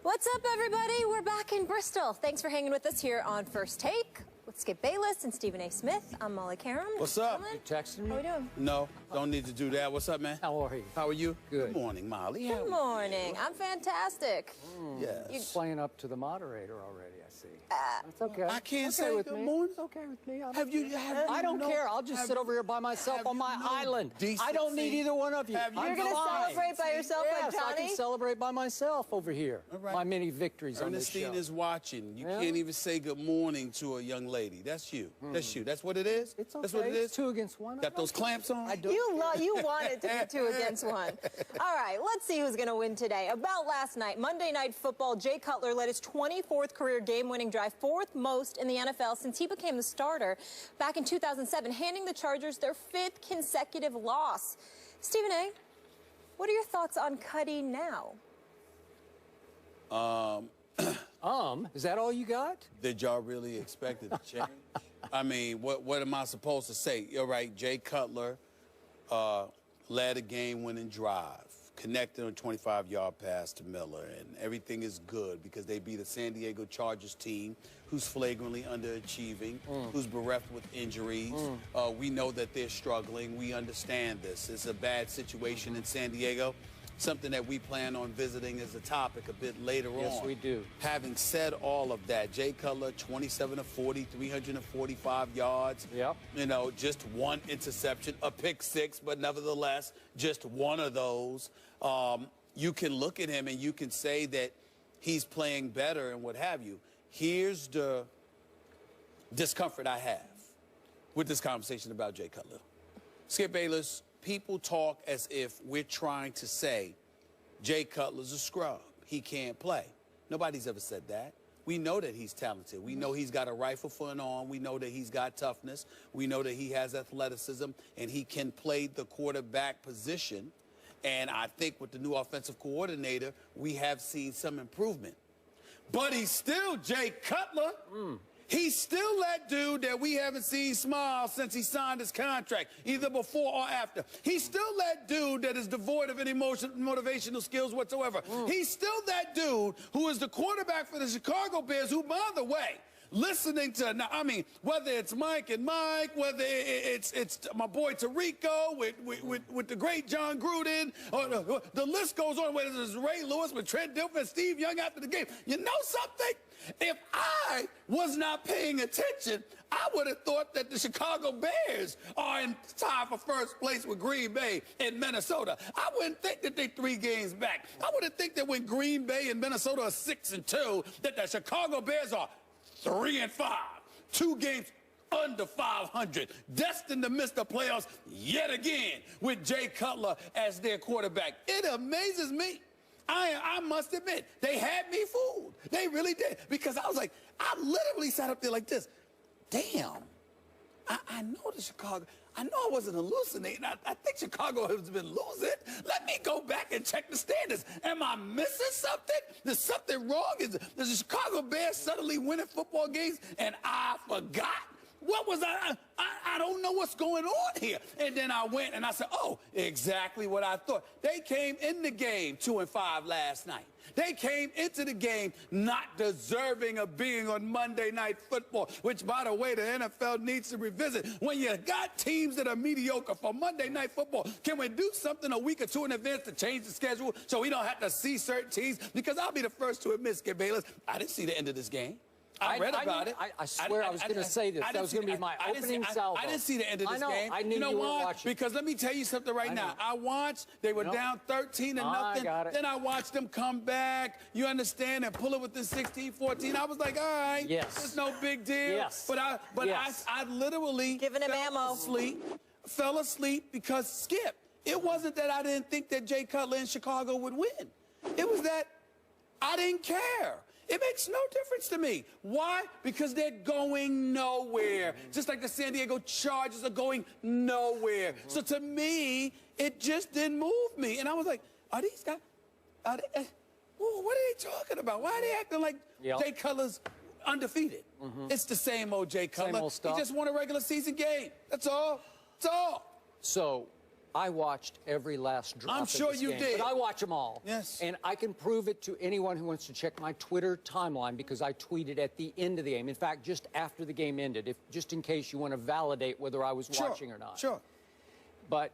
What's up, everybody? We're back in Bristol. Thanks for hanging with us here on First Take with Skip Bayless and Stephen A. Smith. I'm Molly Karam. What's up? You texting me? How are we doing? No, don't need to do that. What's up, man? How are you? How are you? Good. Good morning, Molly. Good morning. I'm fantastic. Yes. You're playing up to the moderator already, I see. That's okay. I can't It's say okay with good me. morning. It's okay with me. I don't care. I'll just sit over here by myself on my island. I don't need either one of you. Have you You're going to celebrate by yourself like Yes, I Johnny? can celebrate by myself over here. All right. My mini victories on this Ernestine show. is watching. You Yeah? can't even say good morning to a young lady. That's you. That's you. That's what it is? It's okay. That's what it is? It's 2 against 1. Got those clamps on? I do. You want it to be 2 against 1. All right, let's see who's going to win today. About last night, Monday Night Football, Jay Cutler led his 24th career game-winning drive, 4th most in the NFL since he became the starter back in 2007, handing the Chargers their 5th consecutive loss. Stephen A., what are your thoughts on Cuddy now? Um, Is that all you got? Did y'all really expect it to change? I mean, what am I supposed to say? You're right, Jay Cutler led a game-winning drive, connected on a 25-yard pass to Miller, and everything is good because they beat a San Diego Chargers team who's flagrantly underachieving, who's bereft with injuries. We know that they're struggling. We understand this. It's a bad situation in San Diego, something that we plan on visiting as a topic a bit later on. Yes, we do. Having said all of that, Jay Cutler, 27 of 40, 345 yards. Yep. You know, just one interception, a pick six, but nevertheless, just one of those. You can look at him and you can say that he's playing better and what have you. Here's the discomfort I have with this conversation about Jay Cutler. Skip Bayless, people talk as if we're trying to say Jay Cutler's a scrub. He can't play. Nobody's ever said that. We know that he's talented. We know he's got a rifle for an arm. We know that he's got toughness. We know that he has athleticism, and he can play the quarterback position. And I think with the new offensive coordinator, we have seen some improvement. But he's still Jay Cutler. He's still that dude that we haven't seen smile since he signed his contract, either before or after. He's still that dude that is devoid of any motivational skills whatsoever. He's still that dude who is the quarterback for the Chicago Bears, who, by the way, listening to, now, I mean, whether it's Mike and Mike, whether it's my boy Tarico with the great John Gruden, or the list goes on, whether it's Ray Lewis with Trent Dilfer and Steve Young after the game. You know something? If I was not paying attention, I would have thought that the Chicago Bears are in tie for first place with Green Bay and Minnesota. I wouldn't think that they're 3 games back. I wouldn't think that when Green Bay and Minnesota are 6-2, that the Chicago Bears are 3-5, 2 games under 500, destined to miss the playoffs yet again with Jay Cutler as their quarterback. It amazes me. I must admit, they had me fooled. They really did. Because I was like, I literally sat up there like this. Damn, I know the Chicago, I know I wasn't hallucinating. I think Chicago has been losing. Let me go back and check the standings. Am I missing something? There's something wrong? Is the Chicago Bears suddenly winning football games and I forgot? What was I don't know what's going on here. And then I went and I said, oh, exactly what I thought. They came in the game 2-5 last night. They came into the game not deserving of being on Monday Night Football, which, by the way, the NFL needs to revisit. When you got teams that are mediocre for Monday Night Football, can we do something a week or 2 in advance to change the schedule so we don't have to see certain teams? Because I'll be the first to admit, Skip Bayless, I didn't see the end of this game. I read about it. I swear I was going to say this. That was going to be my opening salvo. I didn't see the end of this game. I knew you know you were why? watching. Because let me tell you something right now. I watched. They were down 13-0. Then I watched them come back. You understand? And pull it within 16-14. I was like, all right. Yes. It's no big deal. Yes. But I literally Giving him ammo. Fell asleep because Skip. It wasn't that I didn't think that Jay Cutler in Chicago would win. It was that I didn't care. It makes no difference to me. Why? Because they're going nowhere. Just like the San Diego Chargers are going nowhere. So to me, it just didn't move me. And I was like, are these guys, what are they talking about? Why are they acting like Jay Cutler's undefeated? It's the same old Jay Cutler. Same old stuff. He just won a regular season game. That's all. That's all. So I watched every last drop I'm sure of this you game, did. but I watch them all. Yes. And I can prove it to anyone who wants to check my Twitter timeline because I tweeted at the end of the game. In fact, just after the game ended, just in case you want to validate whether I was watching or not. Sure. But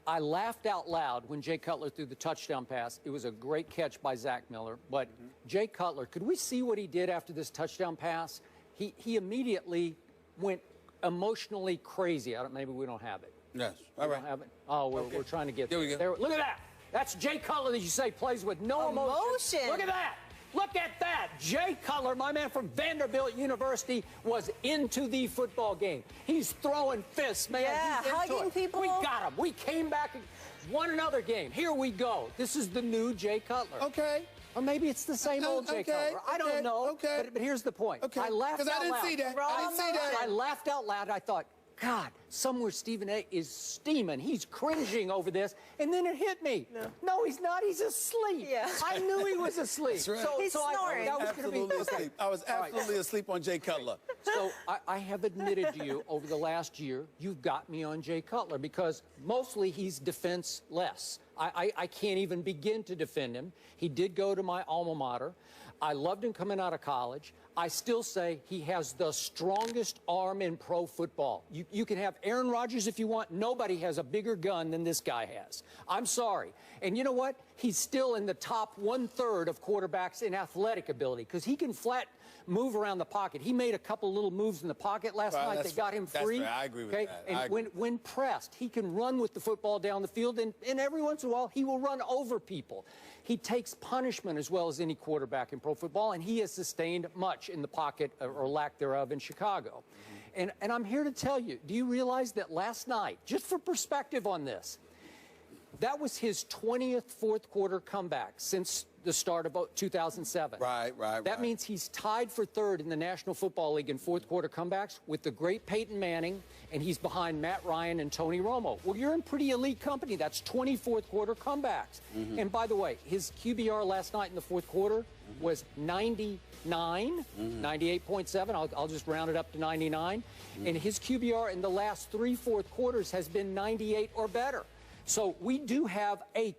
I laughed out loud when Jay Cutler threw the touchdown pass. It was a great catch by Zach Miller. But Jay Cutler, could we see what he did after this touchdown pass? He immediately went emotionally crazy. Maybe we don't have it. Yes. All right. Don't have it? Oh, we're trying to get there. There. Look at that. That's Jay Cutler that you say plays with no emotion. Look at that. Look at that. Jay Cutler, my man from Vanderbilt University, was into the football game. He's throwing fists, man. Yeah, He's hugging people. We got him. We came back and won another game. Here we go. This is the new Jay Cutler. Okay. Or maybe it's the same old Jay Cutler. I don't know. Okay. But here's the point. Okay. I laughed out loud. Because I didn't see that. I didn't see that. I laughed out loud. I thought, God, somewhere Stephen A. is steaming. He's cringing over this. And then it hit me. No, he's not. He's asleep. Yeah. I knew he was asleep. That's right. He's snoring. That was Absolutely asleep. I was absolutely asleep on Jay Cutler. So I have admitted to you over the last year, you've got me on Jay Cutler because mostly he's defenseless. I can't even begin to defend him. He did go to my alma mater. I loved him coming out of college. I still say he has the strongest arm in pro football. You can have Aaron Rodgers if you want. Nobody has a bigger gun than this guy has. I'm sorry. And you know what? He's still in the top 1/3 of quarterbacks in athletic ability because he can flat move around the pocket. He made a couple little moves in the pocket last night that got him free. That's fair. I agree with that. And when pressed, he can run with the football down the field, and every once in a while, he will run over people. He takes punishment as well as any quarterback in pro football, and he has sustained much in the pocket or lack thereof in Chicago. And I'm here to tell you, do you realize that last night, just for perspective on this, that was his 20th fourth quarter comeback since the start of 2007. Right. That means he's tied for third in the National Football League in fourth quarter comebacks with the great Peyton Manning, and he's behind Matt Ryan and Tony Romo. Well, you're in pretty elite company. That's 20 fourth quarter comebacks. And by the way, his QBR last night in the fourth quarter was 99, 98.7. I'll just round it up to 99. And his QBR in the last 3 fourth quarters has been 98 or better. So we do have a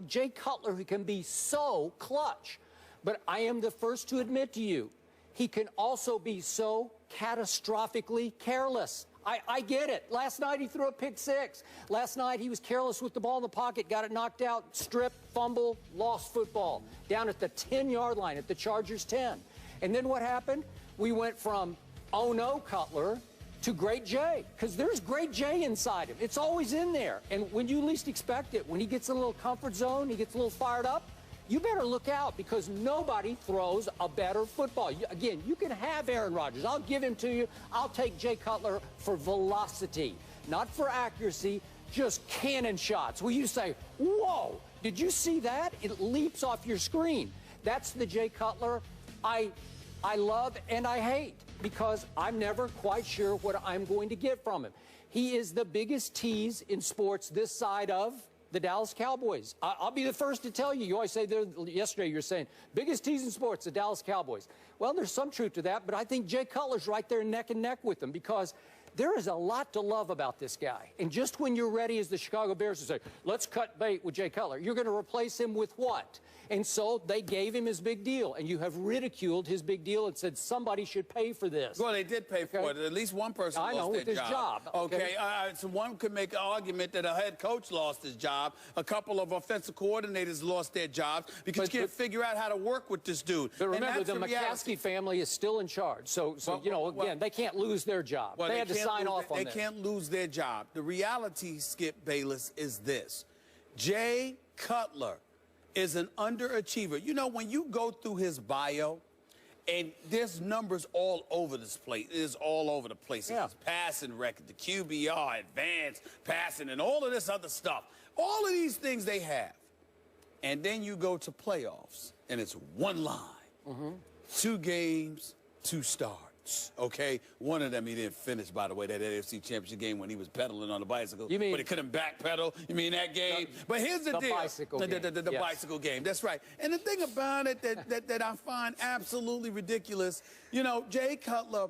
Jay Cutler who can be so clutch. But I am the first to admit to you, he can also be so catastrophically careless. I get it. Last night he threw a pick six. Last night he was careless with the ball in the pocket, got it knocked out, stripped, fumble, lost football. Down at the 10-yard line at the Chargers 10. And then what happened? We went from, oh no, Cutler, to Great Jay, because there's Great Jay inside him. It's always in there. And when you least expect it, when he gets in a little comfort zone, he gets a little fired up, you better look out because nobody throws a better football. Again, you can have Aaron Rodgers. I'll give him to you. I'll take Jay Cutler for velocity, not for accuracy, just cannon shots. Where you say, whoa, did you see that? It leaps off your screen. That's the Jay Cutler I love and I hate, because I'm never quite sure what I'm going to get from him. He is the biggest tease in sports this side of the Dallas Cowboys. I'll be the first to tell you. You always say there, yesterday you were saying, biggest tease in sports, the Dallas Cowboys. Well, there's some truth to that, but I think Jay Cutler's right there neck and neck with them because there is a lot to love about this guy. And just when you're ready as the Chicago Bears to say, let's cut bait with Jay Cutler, you're going to replace him with what? And so they gave him his big deal, and you have ridiculed his big deal and said somebody should pay for this. Well, they did pay for it. At least one person lost their job. Okay. So one could make an argument that a head coach lost his job. A couple of offensive coordinators lost their jobs because you can't figure out how to work with this dude. But remember, the McCaskey family is still in charge. So you know, again, they can't lose their job. Well, they had to sign off on this. They can't lose their job. The reality, Skip Bayless, is this. Jay Cutler is an underachiever. You know, when you go through his bio, and there's numbers all over this place. It is all over the place. Yeah. His passing record, the QBR, advanced passing, and all of this other stuff. All of these things they have. And then you go to playoffs, and it's one line. 2 games, 2 starts. Okay, one of them he didn't finish, by the way, that AFC Championship game when he was pedaling on the bicycle. You mean, but he couldn't backpedal? You mean that game? But here's the deal. Bicycle game. The bicycle game. That's right. And the thing about it that I find absolutely ridiculous, you know, Jay Cutler,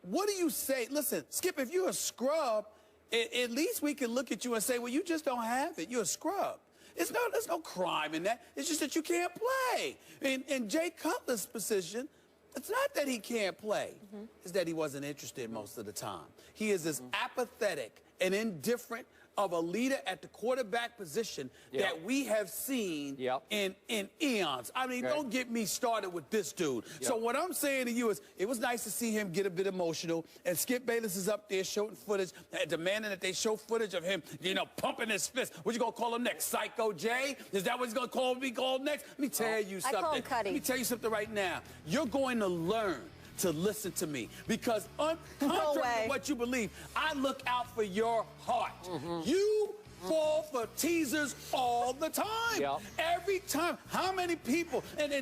what do you say? Listen, Skip, if you're a scrub, at least we can look at you and say, well, you just don't have it. You're a scrub. There's no crime in that. It's just that you can't play. In Jay Cutler's position, it's not that he can't play. It's that he wasn't interested most of the time. He is as apathetic and indifferent of a leader at the quarterback position that we have seen in eons. I mean, don't get me started with this dude. So what I'm saying to you is, it was nice to see him get a bit emotional, and Skip Bayless is up there showing footage, demanding that they show footage of him, you know, pumping his fist. What you gonna call him next? Psycho Jay? Is that what he's gonna be called next? Let me tell you something. I call him Cuddy. Let me tell you something right now. You're going to learn to listen to me, because contrary to what you believe, I look out for your heart. You fall for teasers all the time. Every time. How many people? And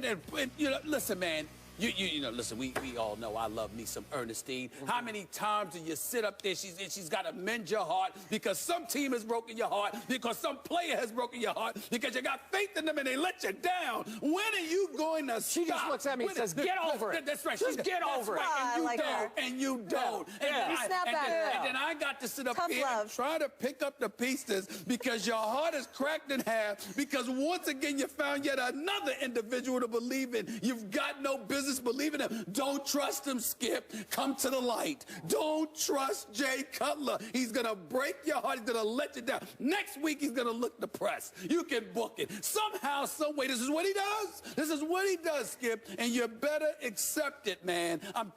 you know, listen, man. You know, listen, we all know I love me some Ernestine. How many times do you sit up there, she's got to mend your heart because some team has broken your heart, because some player has broken your heart, because you got faith in them and they let you down. When are you going to stop? She just looks at me and says, get over it. That's right. Just get over it. And you don't. And you don't. And then I got to sit up here and try to pick up the pieces because your heart is cracked in half, because once again you found yet another individual to believe in. You've got no business believing him. Don't trust him, Skip. Come to the light. Don't trust Jay Cutler. He's going to break your heart. He's going to let you down. Next week, he's going to look depressed. You can book it. Somehow, some way, this is what he does. This is what he does, Skip. And you better accept it, man. I'm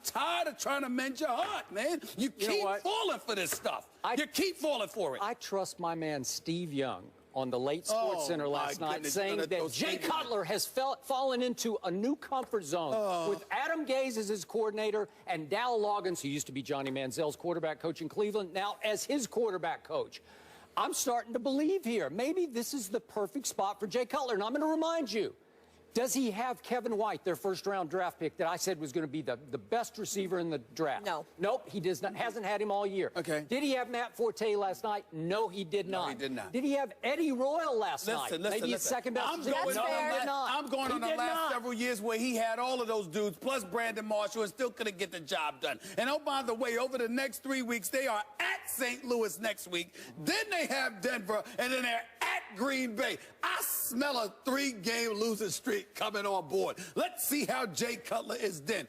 tired of trying to mend your heart, man. You keep falling for this stuff. You keep falling for it. I trust my man Steve Young on the late Sports Center last night, saying that Jay Cutler has fallen into a new comfort zone with Adam Gase as his coordinator and Dow Loggins, who used to be Johnny Manziel's quarterback coach in Cleveland, now as his quarterback coach. I'm starting to believe here. Maybe this is the perfect spot for Jay Cutler. And I'm going to remind you, does he have Kevin White, their first-round draft pick, that I said was going to be the best receiver in the draft? No. Nope, he does not. Hasn't had him all year. Okay. Did he have Matt Forte last night? No, he did not. No, he did not. Did he have Eddie Royal last night? Maybe his second best. I'm going on the last several years where he had all of those dudes, plus Brandon Marshall, and still couldn't get the job done. And oh, by the way, over the next 3 weeks, they are at St. Louis next week. Then they have Denver, and then they're at Green Bay. I smell a 3-game losing streak coming on board. Let's see how Jay Cutler is then.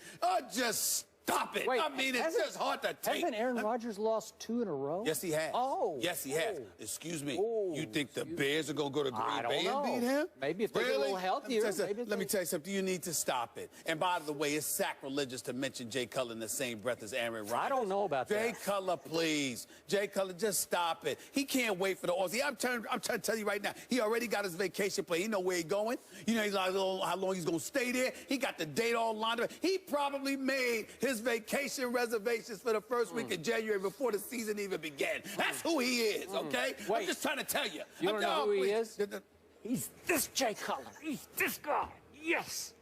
Just stop it. Wait, I mean, it's just hard to take. Hasn't Aaron Rodgers lost 2 in a row? Yes, he has. Oh. Yes, he has. Excuse me. You think the Bears are going to go to Green Bay and beat him? Maybe if they get a little healthier. Let me tell you something. You need to stop it. And by the way, it's sacrilegious to mention Jay Cutler in the same breath as Aaron Rodgers. I don't know about that. Jay Cutler, please. Jay Cutler, just stop it. He can't wait for the Aussie. I'm trying to tell you right now, he already got his vacation plan. He know where he's going. You know, he's like, how long he's going to stay there. He got the date all lined up. He probably made his vacation reservations for the first week of January before the season even began. That's who he is, okay? Wait. I'm just trying to tell you. You don't know who he is? He's this Jay Cutler. He's this guy. Yes.